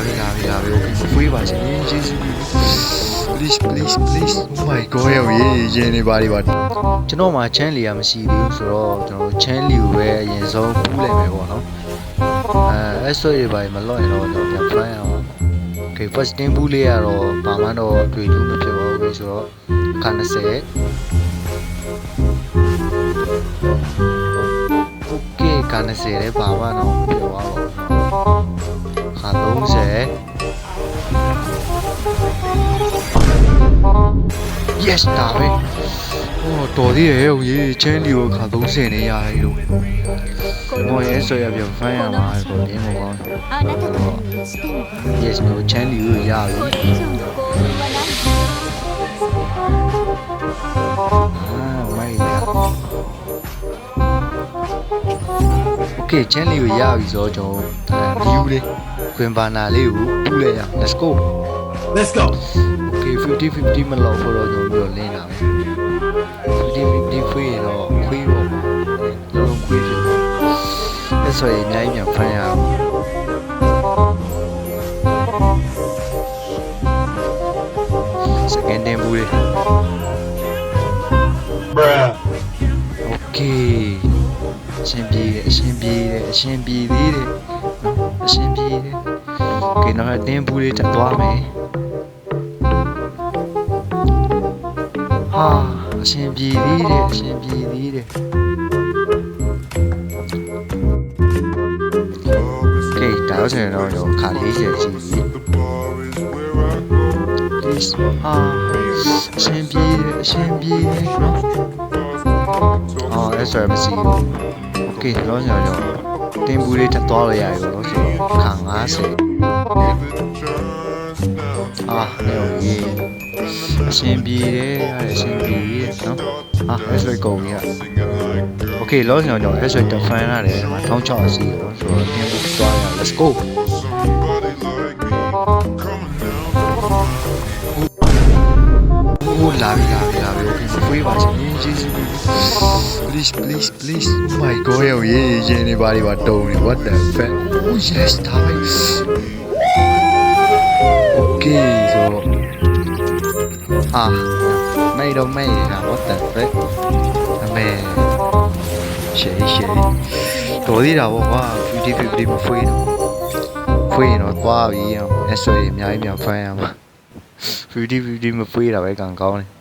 ပြီဖွေးပါရှင်ကျေးဇူး please oh my god ရေးနေပါလိမ့်ပါကျွန်တော်မှာချမ်းလီကမရှိသေးဘူးဆိုတော့ကျွန်တော်ချမ်းလီကိုပဲအရင်ဆုံးပူးလိုက်မယ်ပေါ့နော်အဲ့ဆိုရပါမလော့ရင်တော့ကျွန်တော်ပြန် plan အောင် okay first team ဘူးလေးကတော့ဘာမှတော့တွေ့ထူးမဖြစ်ပါဘူးဆိုတော့ခါ20 okay ခါ20လည်းဘာမှတော့မပြောပါဘူးခါ30 yes ဒါပဲဟိုတော်သေးရဲ့ဟိုရေးချမ်းလီကိုခါ30နေရတယ်လို့ဟိုရဲဆိုရပြန် fan ရမှာပေါ့တင်းမို့ကောင်း yes တို့ချမ်းလီကိုရပြီမိုက်ရ okay ချမ်းလီကိုရပြီဆိုတော့ကျွန်တော် view လေးခွင်ဘာနာလေးကိုပူးလိုက်ရ let's go okay 50 မလောက်ဖို့တော့ကျွန်တော်လင်းတာပဲ50 ခွေးတော့ခွေးပေါ့လုံးခွေးဖြစ်အဲ့ဆိုရင်အများကြီးပြန်ဖမ်းရအောင် second time ဘူးလေ okay အရှင်ပြေးသေးတယ် okay နောက်အတင်းဘူးလေးတက်သွားမယ်ဟာအရှင်ပြေးသေးတယ် okay ဒါတော့ဆိုရင်တော့ခါ40ရှိပြီ please ဟာအရှင်ပြေးတယ်နော်အဲ့ဆိုရမရှိဘူး okay တော့ဆိုတော့တင်းဘူးလေးတက်သွားလို့ရပြီလို့ဆိုတော့ခါ50နေရေးအရှင်ပြေးတယ်နော်အဲ့ဆိုကုန်ပြီokay လောဆိုတော့အဲ့ဆိုတဖန်ရတယ်1600စီတော့ဆိုတော့တင်းဘူးသွားရ let's goလာပြီဖွေးပါရှင်ကျေးဇူး please oh my god ရေးနေပါလိမ့်ပါတုံးနေ what the fuck oh yes ဒါပဲ okay ဆိုไม่นะ what the fuck အမေရှေတော်သေးတာပေါ့ကွာ50မဖွေးရင်တော့သွားပြီအဲ့ဆိုရင်အများကြီးဖမ်းရမှာ50မဖွေးတာပဲကံကောင်းတယ်